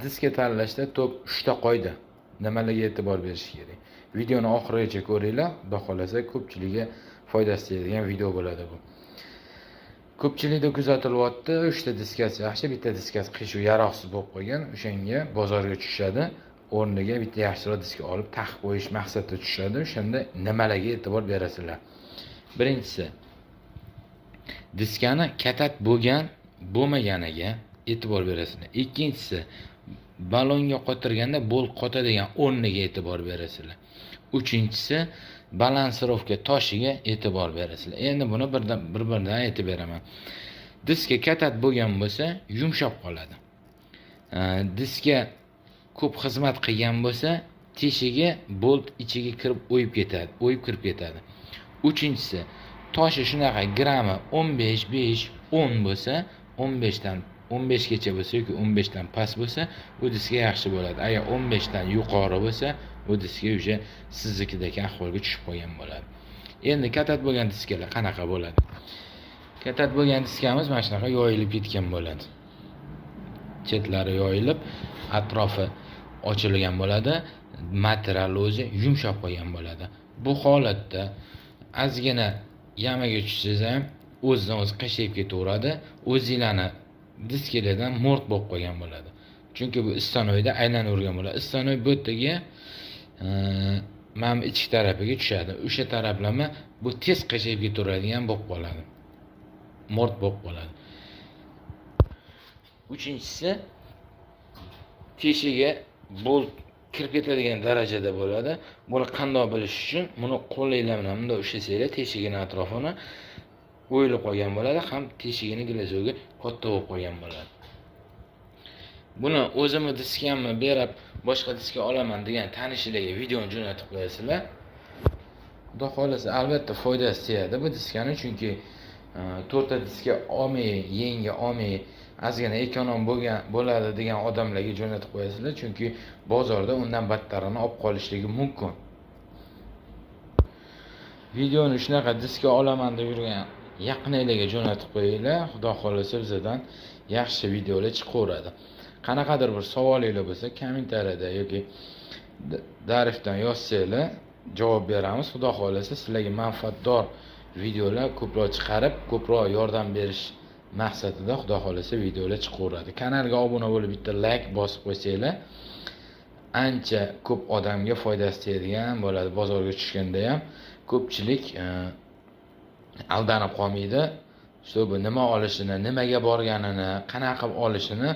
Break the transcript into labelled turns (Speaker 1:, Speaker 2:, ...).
Speaker 1: diskga tanlashda top 3 ta qoida. Nimalarga e'tibor berish kerak? Videoni oxirigacha ko'ringlar, xudo xolasa ko'pchiligiga foydasi tegadigan video bo'ladi bu. Ko'pchilikda kuzatilyapti, 3 ta diskasi yaxshi, bitta diskasi qiyshuv yaroqsiz bo'lib qolgan. O'shanga bozorga tushadi, o'rniga bitta yaxshiroq diska olib taqib qo'yish maqsadida tushadi. O'shanda nimalarga e'tibor berasizlar? Birinchisi, diskani katat bo'lmaganiga e'tibor berasizlar. Ikkinchisi, balonga qotirganda bo'l qotadigan o'rniga e'tibor berasizlar. Uchinchisi, balansirovka toshiga e'tibor berasizlar. Endi buni bir-biridan aytib beraman. Diska katat bo'lgan bo'lsa, yumshoq qoladi. Diska ko'p xizmat qilgan bo'lsa, teshigi bolt ichiga kirib kirib ketadi. Uchinchisi, toshi shunaqa grami 15-5-10 bo'lsa, 15 dan 15 gacha bo'lsa yoki 15 dan past bo'lsa, bu diska yaxshi bo'ladi. Agar 15 dan yuqori bo'lsa, bu diska уже siznikidagi ahvolga tushib qolgan bo'ladi. Endi katat bo'lgan diskalar qanaqa bo'ladi? Katat bo'lgan diskamiz mana shunaqa yoyilib ketgan bo'ladi. Chetlari yoyilib, atrofi ochilgan bo'ladi. Material o'zi yumshoq qolgan bo'ladi. Bu holatda ozgina yamaga tushsangiz ham o'zidan o'zi qashib ketaveradi. O'zingizlarni diskalardan mo'rt bo'lib qolgan bo'ladi. Chunki bu istanoyda aylanavergan bo'ladi. Istanoy bu yerga mana ichki tarafiga tushadi. O'sha taraflama bu tez qashib ketaveradigan bo'lib qoladi. Mo'rt bo'lib qoladi. Uchinchisi, teshiga bolt kirib ketadigan darajada bo'ladi. Buni qanday bilish uchun buni qo'linglar bilan bunday ushlasanglar, teshigining atrofini o'yilib qolgan bo'ladi, ham teshigining gilazogi katta bo'lib qolgan bo'ladi. Buni o'zimni diskamni berib, boshqa diska olaman degan tanishlarga videoni jo'natib qo'yasizlar. Xudo xolasa albatta foydasi tegadi bu diskani, chunki 4 ta diska olmay, yenga olmay, ozgina ekonom bo'ladi degan odamlarga jo'natib qo'yasizlar, chunki bozorda undan battarini olib qolishligi mumkin. Videoni shunaqa diska olaman deb yurgan yaqinlarga jo'natib qo'yinglar. Xudo xolasa bizdan yaxshi videolar chiqaveradi. Qanaqadir bir savolingiz bo'lsa, kommentariyada yoki darifdan yozsanglar, javob beramiz. Xudo xolasa sizlarga manfaatdor videolar ko'proq chiqarib, ko'proq yordam berish maqsadida xudo xolasa videolar chiqaveradi. Kanalga obuna bo'lib, bitta like bosib qo'ysanglar, ancha ko'p odamga foydasi tegadigan bo'ladi. Bozorga tushganda ham ko'pchilik aldanib qolmaydi. Shu nima olishini, nimaga borganini, qanaqa qilib olishini